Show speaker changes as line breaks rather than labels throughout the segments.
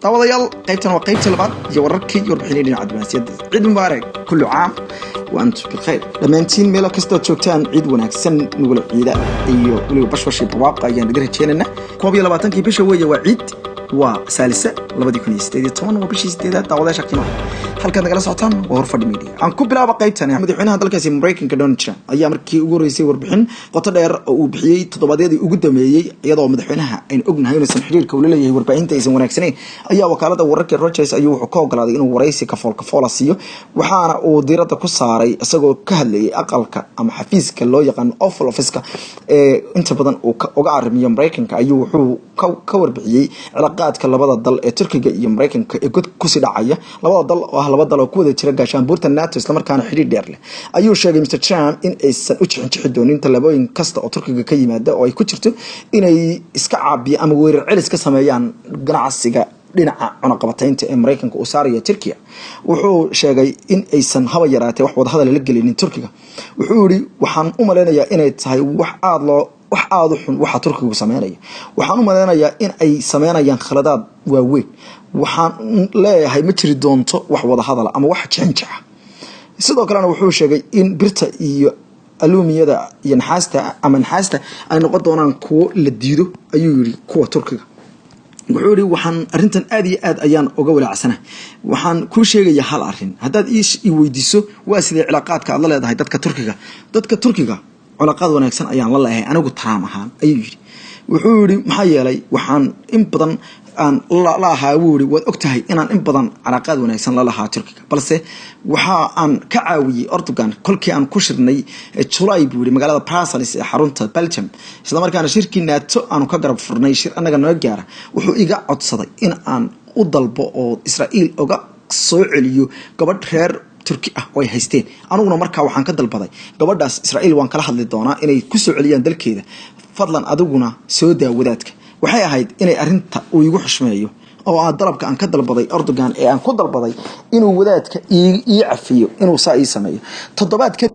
طواليال قيبتنا وقيبت البعض يوركي يربحيني عاد مسيد عيد مبارك كل عام وأنتم بخير. لما أنتين ميلا كستو تشوكتان عيد وناكسن نقول عيدا إيو ولو بشوشي بواقع يعني نقدر تشيننا كوبي لبعتن كي بيشوي وعيد وسالسة لبدي كوني استدي طون وبشي استدي طاولة شكلنا هل كان نقول صوتان وغرفة الميديا عن كوبلا بقيتنا يعني مدحين هذا الكاسي بريكنج كدونتشا أيام ركي وجوريسي وربحين قطر وبحيي تضبادي وقدامي يضع مدحينها إن أجنها يونس الحرير كولله وربعين تيسون وناكسنين أيها وكالة وركي روتشيس أيوه حقوق على إنه ورئيس كفول سيو وحنا وديرة كساري أسقو كهلي أقلك أما حفيز كلو يقان أوفل أوفيسك أنت بدن وقعر ميوم بريكنج أيوه كور بحيي علاقات كلبضة ضل تركيا يوم بريكنج يقول كسي دعية لبضة ضل لبضة لو كود ترجع عشان بورت الناتو إسلام كان حرير ديرله أيوه شيء مستر ترامب إن أتحدون إنت لبوين كسر أو تركيا كي مادة أو يكترته إن إسكعب أما وير علس كسميان جناع السجا dhinaca cunaqabataynta ee Mareykanka oo saaraya Turkiga wuxuu sheegay in aysan haba yaraatay wax wada hadal la gelin Turkiga wuxuu yiri waxaan u maleynayaa inay tahay wax aad u xun waxa Turkigu sameeynaya waxaan u maleynayaa in ay sameynayaan khaladaad waaweyn waxaan leeyahay ma jiri doonto wax wada hadal ama wax janjac sidoo kalena wuxuu sheegay in birta iyo aluumiyada iyo naxaasta ay noqon doonaan kuwo la diido ayuu yiri kuwa Turkiga wuxuu yiri waxaan arintan aad iyo aad ayaan uga walaacsanahay waxaan ku sheegaya hal arin hadaad ii weydiiso waa sidee cilaaqaadka aad la leedahay dadka Turkiga cilaaqaad wanaagsan ayaan la leeyahay anigu taraam ahaan ayuu yiri wuxuu yiri maxaa yeelay waxaan in badan aan la haawuri wad ogtahay inaan in badan cilaaqaad wanaagsan la lahaa Turkiga balse waxa aan ka caawiyay Erdogan kolkii aan ku shirnay July buuri magaalada Brussels ee xarunta Belgium isla markaana shirkii NATO aanu ka garab furnay shir anaga noo gaara wuxuu iga codsaday in aan u dalbo oo Israa'iil uga soo celiyo gabadh reer Turki ah oo ay haysteen anuguna markaa waxaan ka dalbaday gabadhaas Israa'iil waan kala hadli doonaa inay ku soo celiyaan dalkeeda fadlan adiguna soo daawadaadka waxay ahayd inay arinta uu igu xushmeeyo oo aan dalabka aan ka dalbaday Erdogan ee aan ku dalbaday inuu wadaadka ii cafiyo inuu saa ii sameeyo toddobaadka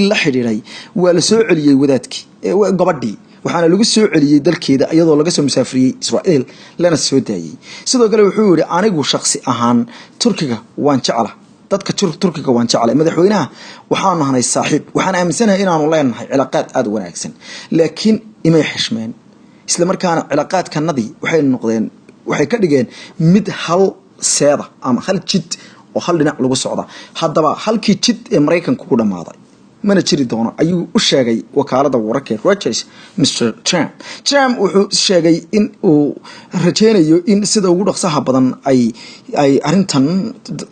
la xiriiray waa la soo celiyay wadaadkii gabadhii waxaana lagu soo celiyay dalkeeda iyadoo laga soo musaafiriyay Israa'iil lana soo daayay sidoo kale wuxuu yiri anigu shakhsi ahaan Turkiga waan jecelahay dadka Turkiga waan jecelahay madaxweynaha waxaan nahay saaxiib waxaan aaminsanahay inaanu leenahay cilaaqaad aad wanaagsan laakiin imay xishmeen isla markaana cilaaqaadkanadii waxay ka dhigeen mid hal seeda ama hal jid oo hal dhinac lagu socda haddaba halkii jid ee Mareykanku ku dhamaaday mana jiri doono ayuu u sheegay wakaalada wararka Reuters Mr Trump wuxuu sheegay in uu rajaynayo in sida ugu dhaqsaha badan ay arintan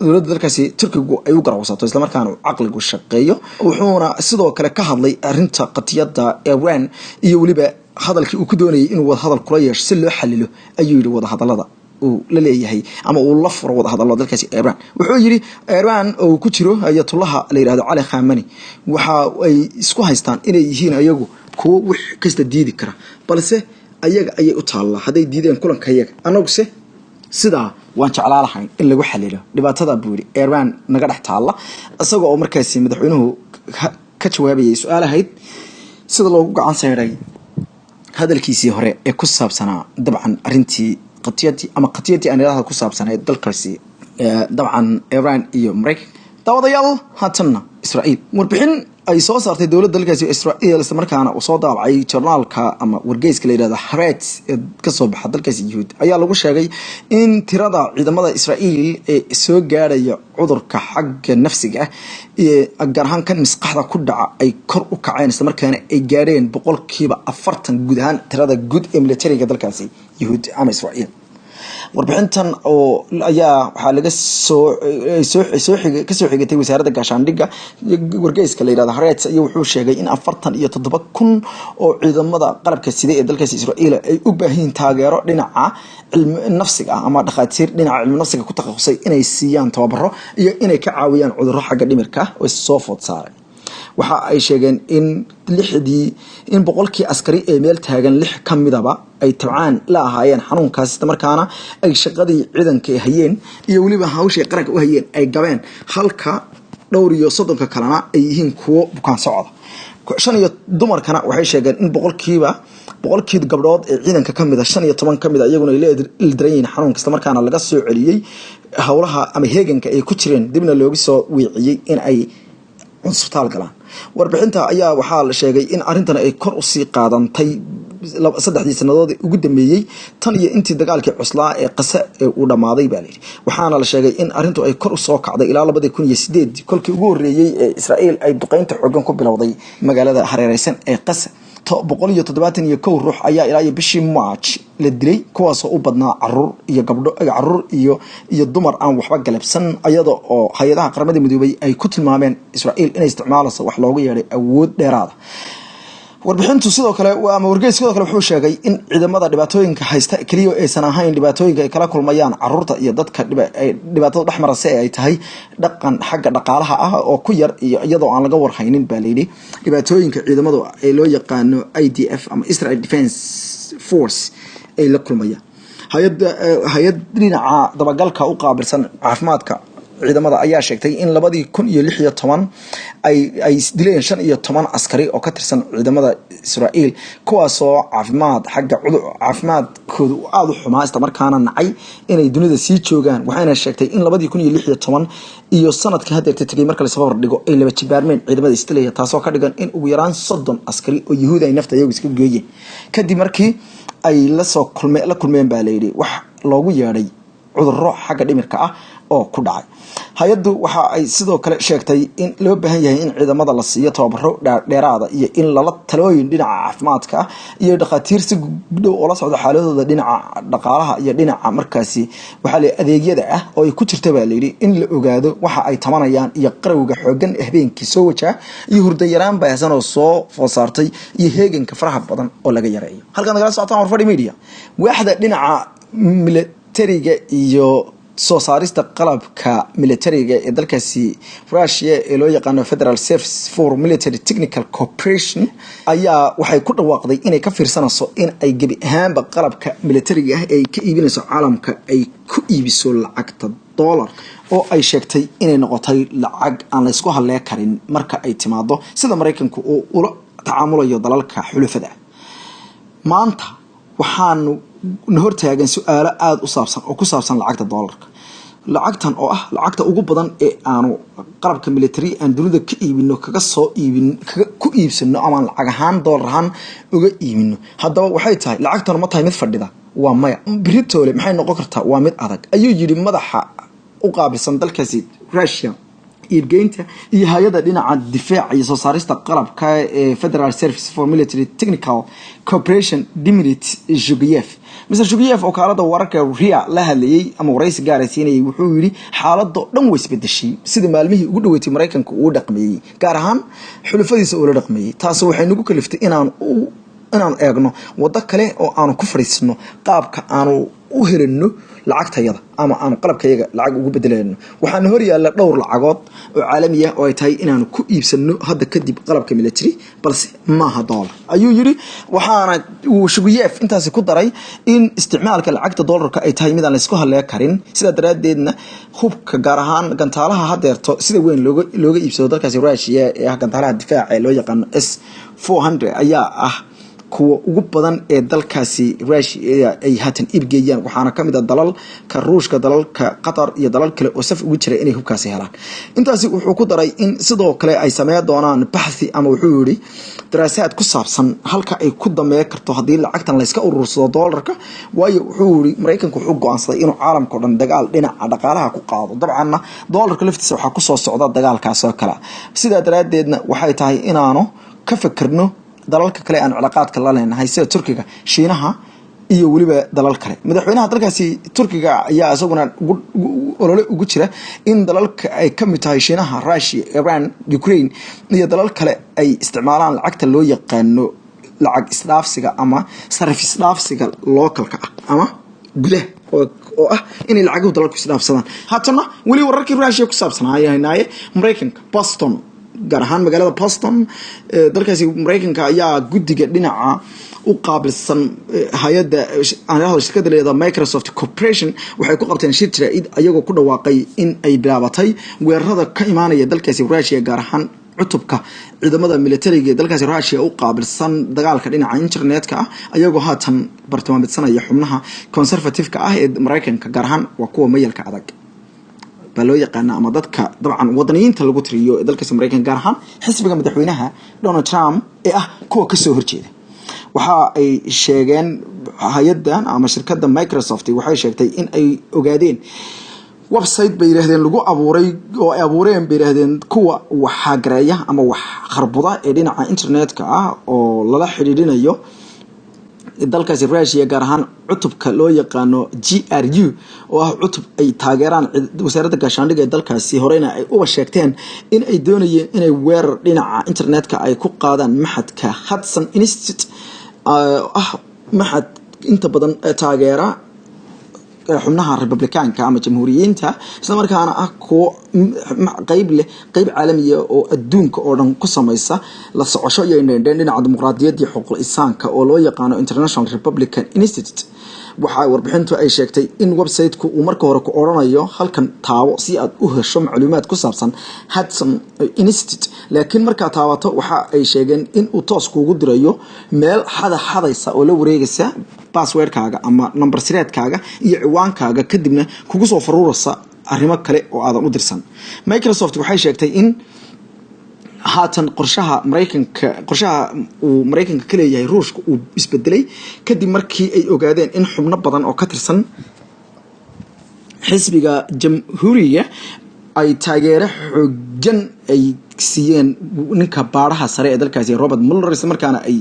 dowladda dalkaasi Turkigu ay u garowsato isla markaana aqligu shaqeeyo wuxuuna sidoo kale ka hadlay arinta qatiyada Iran iyo waliba hadalkii uu ku doonayay inuu wada hadal kula yeesho si loo xalilo ayuu yiri wada hadalada uu la leeyahay ama uu la furo wada hadalada dalkaasi Iran wuxuu yiri Iran oo ku jiro ayatullaha la yiraahdo Ali Khamenei waxa ay isku haystaan inay yihiin ayagu kuwa wax kasta diidi kara balse ayaga ayay u taala haday diideen kulanka ayaga anaguse sida waan jeclaalahay in lagu xalilo dhibaatada buuri Iran naga dhax taala asagoo oo markaasi madaxweynuhu ka jawaabayay su'aalahayd sida loogu gacan saaray hadalkiisii hore ee ku saabsanaa dabcan arintii qatiyadii aan ilaha ku saabsanayd dalkaasi dabcan Iran iyo Mareykanka dawadayaal hatanna Israa'iil warbixin ay soo saartay dawladda dalkaasi Israa'iil isla markaana uu soo daabacay journalka ama wargeyska la yiraahdo Haaretz ee ka soo baxa dalkaasi Yahuud ayaa lagu sheegay in tirada ciidamada Israa'iil ee soo gaaraya cudurka xagga nafsiga ee gaar ahaan kan maskaxda ku dhaca ay kor u kaceen isla markaana ay gaareen 40% guud ahaan tirada guud ee militariga dalkaasi Yahuud ama Israa'iil warbixintan oo ayaa waxa laga soo xigtay wasaaradda gaashaandhigga wargeyska la yiraahdo Haaretz iyo wuxuu sheegay in 47,000 oo ciidamada qalabka sida ee dalkaasi Israa'iil ay u baahan taageero dhinaca cilmi nafsiga ama dhaqaatiir dhinaca cilmi nafsiga ku takhasusay inay siiyaan tababaro iyo inay ka caawiyaan cudurro xagga dhimirka oo soo food saaray waxa ay sheegeen in boqolkii askari ee meel taagan 6 kamidaba ay tabcaan la ahaayeen xanuunkaas markaana ay shaqadii ciidanka hayeen iyo waliba hawsha qaranka u hayeen ay gabeen halka dhowr iyo 30 kalena ay yihiin kuwo bukaan socda shan iyo dumarkana waxay sheegeen in boqolkiiba boqolkiiba gabdhood ee ciidanka kamid ah 15 kamid ah iyaguna ay ildareen xanuun kasta markaana laga soo celiyay hawlaha ama heeganka ay ku jireen dibna loogu soo wiiciyay in ay isbitaal galaan warbixinta ayaa waxaa la sheegay in arintan ay kor u sii qaadantay saddexdii sanadood ugu dambeeyay tan iyo intii dagaalkii cuslaa ee qasa uu dhamaaday baa leeyahay waxaana la sheegay in arintu ay kor u soo kacday ilaa 2008 kolkii ugu horeeyay ee Israa'iil ay duqeynta xooggan ku bilowday magaalada hareeraysan ee qasa 171 ruux ayaa ilaa bishii March la dilay kuwaas oo u badnaa caruur iyo dumar aan waxba galabsan ayada oo hay'adaha qaramada midoobay ay ku tilmaameen Israa'iil inay isticmaalayso wax loogu yeeray awood dheeraad warbixintu sidoo kale ama wargeys sidoo kale wuxuu sheegay in ciidamada dhibaatooyinka haysta kaliya aysan ahayn dhibaatooyinka ay kala kulmayaan caruurta iyo dadka dhibaatada dhaxmaraysa ay tahay dhaqan xagga dhaqaalaha ah oo ku yar iyadoo aan laga warhaynin baa leeyahay dhibaatooyinka ciidamada ee loo yaqaano IDF ama Israel Defense Force ay la kulmayaan hay'ad dhinaca dabagalka u qaabilsan caafimaadka ciidamada ayaa sheegtay in 2016 ay dileen 15 askari oo ka tirsan ciidamada Israa'iil kuwaas oo caafimaadkoodu aad u xumaa isla markaana nacay inay dunida sii joogaan waxayna sheegtay in 2016 iyo sanadkii hadda tagay marka la soo hordhigo ay laba jibaarmeen ciidamada Israa'iil taasoo ka dhigan in ugu yaraan 30 askari oo Yahuud ay nafta iyagu iska geeyeen kadib markii ay la kulmeen baa leeyahay wax loogu yeeray cudurro xagga dhimirka ah oo ku dhacay hay'addu waxa ay sidoo kale sheegtay in loo baahan yahay in ciidamada la siiyo tababaro dheeraad iyo in lala talooyin dhinaca caafimaadka iyo dhaqaatiir si gudhow oo la socdo xaaladooda dhinaca dhaqaalaha iyo dhinaca markaasi waxa la adeegyada ah oo ay ku jirto baa la yiri in la ogaado waxa ay tamanayaan iyo qarowga xoogan habeenkii soo wajaha iyo hurdo yaraan baahsan oo soo fosaartay iyo heeganka faraha badan oo laga yareeyo halkan nagala socotaan warfadhi media waaxda dhinaca militariga iyo soo saarista qalabka militariga ee dalkaasi Russia ee loo yaqaan Federal Service for Military Technical Cooperation ayaa waxay ku dhawaaqday inay ka fiirsanayso in ay gabi ahaanba qalabka militariga ah ay ka iibinayso caalamka ay ku iibiso lacagta dollar oo ay sheegtay inay noqotay lacag aan la isku halleyn karin marka ay timaado sida Mareykanku uu ula tacaamulayo dalalka xulafada maanta waxaanu hortaagan su'aalo aad u saabsan oo ku saabsan lacagta dollarka lacagtan oo ah lacagta ugu badan ee aanu qalabka military aan dunida ka iibino ku iibsano ama lacag ahaan dollar ahaan uga iibino haddaba waxay tahay lacagtan ma tahay mid fadhida waa maya Britole maxay noqon kartaa waa mid adag ayuu yiri madaxa u qaabilsan dalkaasi Russia iibgeynta iyo hay'adda dhinaca difaaca iyo soo saarista qalabka ee Federal Service for Military Technical Cooperation Dmitry Zhugayev Mr. Zhugayev oo kaalada wararka RIA la hadlayay ama waraysi gaar ah siinayay wuxuu yiri xaaladda dhan way isbedeshay sida maalmihii ugu dhaweeyay Mareykanka uu dhaqmeeyay gaar ahaan xulafadiisa oo la dhaqmeeyay taas waxay nagu kaliftay inaan eegno wada kale oo aan ku fariisno qaabka aanu u helino lacagtayada ama aan qalabkayaga lacag ugu bedelayno waxaan hor yaala dhowr lacagood oo caalami ah oo ay tahay inaan ku iibsano hadda kadib qalabka military balse maaha dollar ayuu yiri waxaana uu Zhugayev intaas ku daray in isticmaalka lacagta dollarka ay tahay mid aan la isku halleyn karin sida daraadeedna hubka gaar ahaan gantaalaha hadeerto sida weyn looga iibsado dalkaasi Russia ee gantaalaha difaaca ee loo yaqaan S400 ayaa ah kuwa ugu badan ee dalkaasi Russia ay haatan iibgeeyaan waxaana kamid ah dalalka Ruushka dalalka Qatar iyo dalal kale oo saf ugu jira inay hubkaasi helaan intaasi wuxuu ku daray in sidoo kale ay sameeyaan doonaan baxthi ama wuxuu yiri daraasaad ku saabsan halka ay ku dameey karto hadii lacagtan la iska urursado dollarka waayo wuxuu yiri Mareykanku wuxuu go'aansaday inuu caalamka dhan dagaal dhinaca dhaqaalaha ku qaado dabcan dollarka laftiisa waxa ku soo socda dagaalkaas oo kala sida daraadeedna waxay tahay inaanu ka fikirno dalalka kale aan cilaaqaadka la leenahay sida Turkiga Shiinaha iyo waliba dalal kale madaxweynaha dalkaasi Turkiga ayaa isaguna olole ugu jira in dalalka ay ka mid tahay Shiinaha Russia Iran Ukraine iyo dalal kale ay isticmaalaan lacagta loo yaqaano lacag isdhaafsiga ama sarif isdhaafsiga localka ama gudaha oo ah in lacagaha dalalku isdhaafsadaan haatana wali wararkii Russia ku saabsanayay Mareykanka Boston gaar ahaan magaalada Boston dalkaasi Mareykanka ayaa guddiga dhinaca u qaabilsan hay'adda shirkadda leedahay Microsoft Corporation waxay ku qabteen shir jiraa'id ayagoo ku dhawaaqay in ay bilaabatay weerarada ka imaanaya dalkaasi Russia gaar ahaan cutubka ciidamada militariga ee dalkaasi Russia u qaabilsan dagaalka dhinaca internetka ah ayagoo haatan bartilmaameedsanaya xubnaha conservative-ka ah ee Mareykanka gaar ahaan waa kuwa mayalka adag baa loo yaqaana ama dadka dabcan wadaniyiinta lagu tiriyo ee dalkaasi Mareykanka gaar ahaan xisbiga madaxweynaha Donald Trump ee ah kuwa ka soo horjeeda waxa ay sheegeen hay'adan ama shirkadda Microsoft waxay sheegtay in ay ogaadeen website bay yiraahdeen lagu abuuray oo ay abuureen bay yiraahdeen kuwa waxa gareeya ama wax kharbuda ee dhinaca internetka ah oo lala xiriirinayo dalkaasi Russia gaar ahaan cutubka loo yaqaano GRU oo ah cutub ay taageeraan wasaaradda gaashaandhigga ee dalkaasi horeyna ay u sheegteen in ay doonayeen inay weerar dhinaca internetka ay ku qaadaan maxadka Hudson Institute maxad inta badan taageera xubnaha Republicaanka ama Jamhuuriyiinta isla markaana ah kuwa qayb caalami ah oo adduunka oo dhan ku sameeysa la socosho iyo dhinaca dimuqraadiyadda iyo xuquuqul insaanka oo loo yaqaano International Republican Institute waxa warbixintu ay sheegtay in website-ku uu marka hore ku oranayo halkan taawo si aad u hesho macluumaad ku saabsan Hudson Institute laakiin marka taawato waxa ay sheegeen in uu toos kuugu dirayo meel xadaysa oo la wareegaysa password-kaaga ama number sireedkaaga iyo ciwaankaaga kadibna kugu soo faruuraysa arrimo kale oo aadan u dirsan Microsoft waxay sheegtay in haatan qorshaha uu Mareykanka ka leeyahay Ruushka uu isbedelay kadib markii ay ogaadeen in xubno badan oo ka tirsan xisbiga Jamhuuriga ay taageero xooggan ay siiyeen ninka baaraha sare ee dalkaasi Robert Mueller isla markaana ay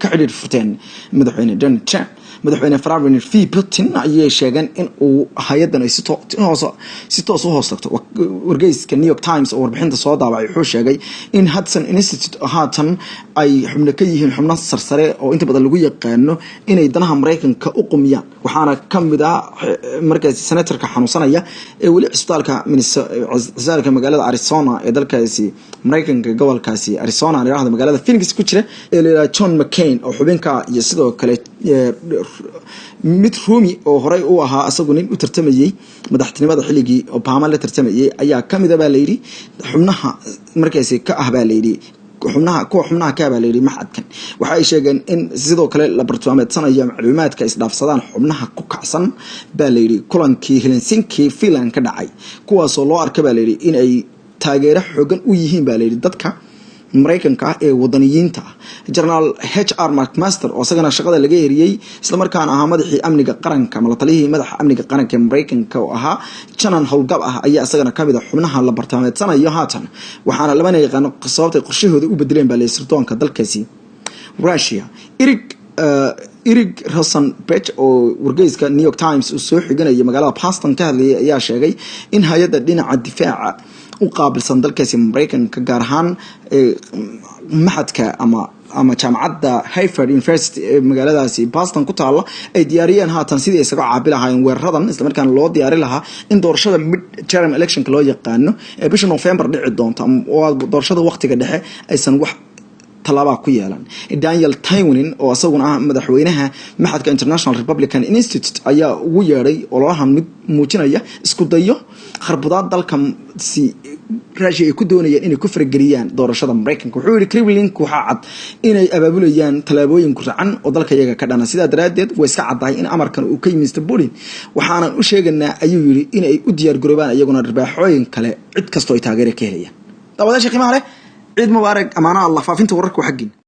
ka xiriir furteen madaxweyne Donald Trump madaxweyne Vladimir Putin ayay sheegeen in uu hay'adan ay si toos u hoos tagto wargeyska New York Times oo warbixinta soo daabacay wuxuu sheegay in Hudson Institute haatan ay xubno ka yihiin xubno sarsare oo inta badan lagu yaqaano inay danaha Mareykanka u qumiyaan waxaana kamid ah markaas senatorka xanuunsanaya ee wali isbitaalka magaalada Arizona ee dalkaasi Mareykanka gobolkaasi Arizona ee magaalada Phoenix ku jira ee John McCain oo xubinka iyo sidoo kale Mitt Romney oo horey u ahaa asagu nin u tartamayay madaxtinimada xilligii Obama la tartamayay ayaa kamid ah baa la yiri xubnaha markaas ka ah baa la yiri xubnaha ka baa la yiri maxadkan waxa ay sheegeen in sidoo kale la bartilmaameedsanayo macluumaadka isdhaafsadaan xubnaha ku kacsan baa la yiri kulankii Helsinki Finland ka dhacay kuwaas oo loo arkay baa la yiri in ay taageero xooggan u yihiin baa la yiri dadka Mareykanka ee wadaniyiinta General HR McMaster oo asagana shaqada laga yeeriyay isla markaana ahaa madaxii amniga qaranka ama la taliyay madaxa amniga qaranka Mareykanka oo ahaa Janan howlgab ah ayaa asagana kamid ah xubnaha la bartilmaameedsanayo haatan waxaana labana yaqaan sababta qorshahooda u bedeleen baa sirdoonka dalkaasi Russia Eric Rosenberg oo wargeyska New York Times uu soo xiganayay magaalada Boston ka hadlayay ayaa sheegay in hay'adda dhinaca difaaca u qaabilsan dalkaasi Mareykanka gaar ahaan maxadka ama jaamacadda Harvard University ee magaaladaasi Boston ku taala ay diyaariyeen haatan sidii ay isaga caabi lahaayeen weeraradan isla markaana loo diyaari lahaa in doorashada mid-term election loo yaqaano ee bisha November dhici doonta oo doorashada waqtiga dhexe aysan wax talaaba ku yeelan Daniel Taiwanin oo asaguna ah madaxweynaha maxadka International Republican Institute ayaa ugu yeeray ololahan mid muujinaya isku dayo kharbudaad dalka si Russia ay ku doonayaan inay ku farageliyaan doorashada Mareykanka wuxuu yiri Kremlin waxa cad inay abaabulayaan talaabooyin ku racan oo dalka iyaga ka dhana sida daraadeed way iska cadahay in amarkan uu ka yimid Mr. Putin waxaana u sheeganaa ayuu yiri inay u diyaar garoobaan iyaguna ribaaxooyin kale cid kasto ay taageero ka helayaan dabada qiimaha leh عيد مبارك أمانة الله فافين تورك وحقين